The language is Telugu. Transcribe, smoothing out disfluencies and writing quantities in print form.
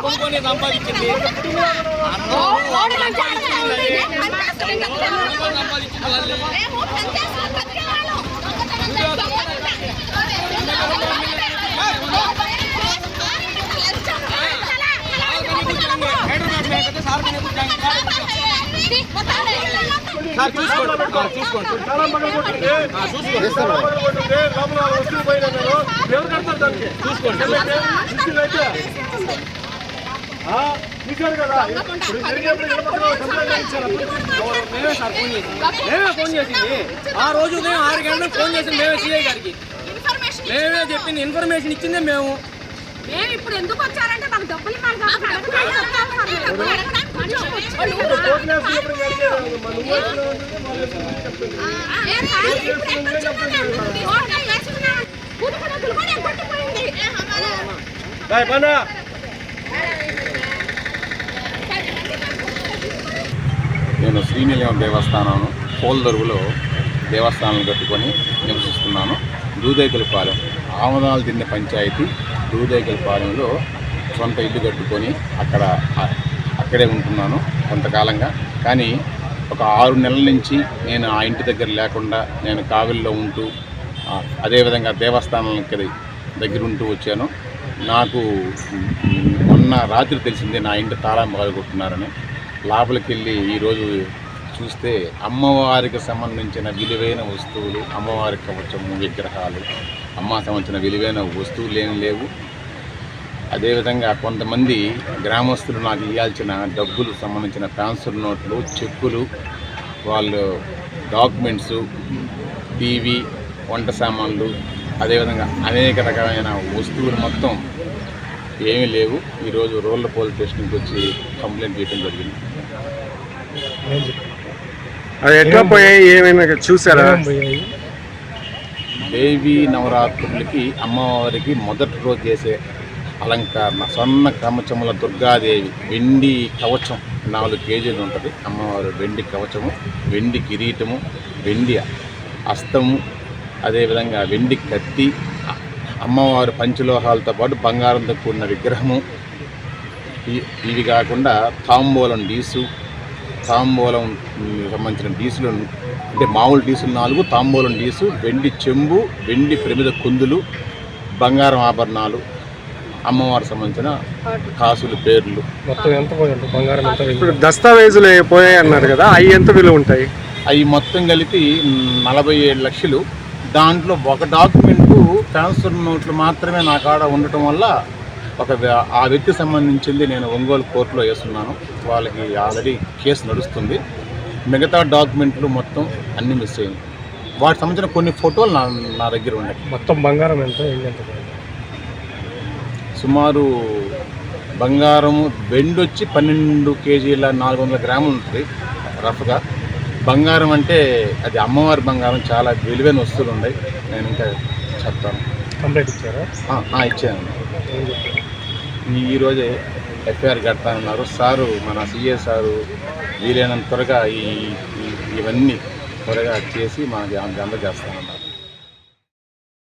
కొనుక్కొని సంపాదించింది మేమే ఫోన్ చేసింది ఆ రోజు ఉదయం 6 గంటలకు ఫోన్ చేసింది మేమే సిఐ గారికి మేమే చెప్పింది ఇన్ఫర్మేషన్ ఇచ్చిందే మేము ఇప్పుడు ఎందుకు వచ్చారంటే మాకు డబ్బులు నేను శ్రీనిలయం దేవస్థానం పోల్దరువులో దేవస్థానాలు కట్టుకొని నివసిస్తున్నాను. దూదేకలపాలెం ఆమదాలు తిన్న పంచాయతీ దూదేకలపాలెంలో సొంత ఇల్లు కట్టుకొని అక్కడే ఉంటున్నాను కొంతకాలంగా. కానీ ఒక 6 నెలల నుంచి నేను ఆ ఇంటి దగ్గర లేకుండా నేను కావిల్లో ఉంటూ అదేవిధంగా దేవస్థానాలకి దగ్గర ఉంటూ వచ్చాను. నాకు మొన్న రాత్రి తెలిసిందే నా ఇంటి తాళం పగలగొట్టున్నారని. లోపలికి వెళ్ళి ఈరోజు చూస్తే అమ్మవారికి సంబంధించిన విలువైన వస్తువులు, అమ్మవారి కవచము, విగ్రహాలు, అమ్మకి సంబంధించిన విలువైన వస్తువులు ఏమి లేవు. అదేవిధంగా కొంతమంది గ్రామస్తులు నాకు ఇవ్వాల్సిన డబ్బులు సంబంధించిన ట్రాన్స్ఫర్ నోట్లు, చెక్కులు, వాళ్ళు డాక్యుమెంట్స్, టీవీ, వంట సామాన్లు, అదేవిధంగా అనేక రకమైన వస్తువులు మొత్తం ఏమీ లేవు. ఈరోజు రూరల్ పోలీస్ స్టేషన్కి వచ్చి కంప్లైంట్ చేయడం జరిగింది. అది ఎట్లా పోయాయి, ఏమైనా చూసారా? దేవీ నవరాత్రులకి అమ్మవారికి మొదటి రోజు చేసే అలంకరణ స్వర్ణ కవచముల దుర్గాదేవి వెండి కవచం 4 కేజీలు ఉంటుంది. అమ్మవారు వెండి కవచము, వెండి కిరీటము, వెండి హస్తము, అదేవిధంగా వెండి కత్తి, అమ్మవారు పంచలోహాలతో పాటు బంగారంతో కూడిన విగ్రహము, ఇవి కాకుండా తాంబూలం డీసు, తాంబూలం సంబంధించిన డీసులు అంటే మామూలు డీసులు 4, తాంబూలం డీసు, వెండి చెంబు, వెండి ప్రమిద కుందులు, బంగారం ఆభరణాలు, అమ్మవారికి సంబంధించిన కాసులు, పేర్లు. మొత్తం ఎంత పోయింది బంగారం? ఇప్పుడు దస్తావేజులు పోయాయి అన్నారు కదా, అవి ఎంత విలువ ఉంటాయి? అవి మొత్తం కలిపి 47 లక్షలు. దాంట్లో ఒక డాక్యుమెంటు ట్రాన్స్ఫర్ నోట్లు మాత్రమే నా కాడ ఉండటం వల్ల ఆ వ్యక్తికి సంబంధించింది నేను ఒంగోలు కోర్టులో వేస్తున్నాను. వాళ్ళకి ఆల్రెడీ కేసు నడుస్తుంది. మిగతా డాక్యుమెంట్లు మొత్తం అన్నీ మిస్ అయ్యింది. వాటికి సంబంధించిన కొన్ని ఫోటోలు నా దగ్గర ఉన్నాయి. మొత్తం బంగారం ఎంత? సుమారు బంగారము వెండి వచ్చి 12 కేజీల 400 గ్రాములు ఉంటుంది రఫ్గా. బంగారం అంటే అది అమ్మవారి బంగారం, చాలా విలువైన వస్తువులు ఉన్నాయి. నేను ఇంకా చెప్తాను. కంప్లైంట్ ఇచ్చారా? ఇచ్చాను. ఈరోజే ఎఫ్ఐఆర్ కడతానన్నారు సారు. మన సిఏ సారు వీలైనంత త్వరగా ఇవన్నీ త్వరగా చేసి మనకి అందజేస్తానన్నారు.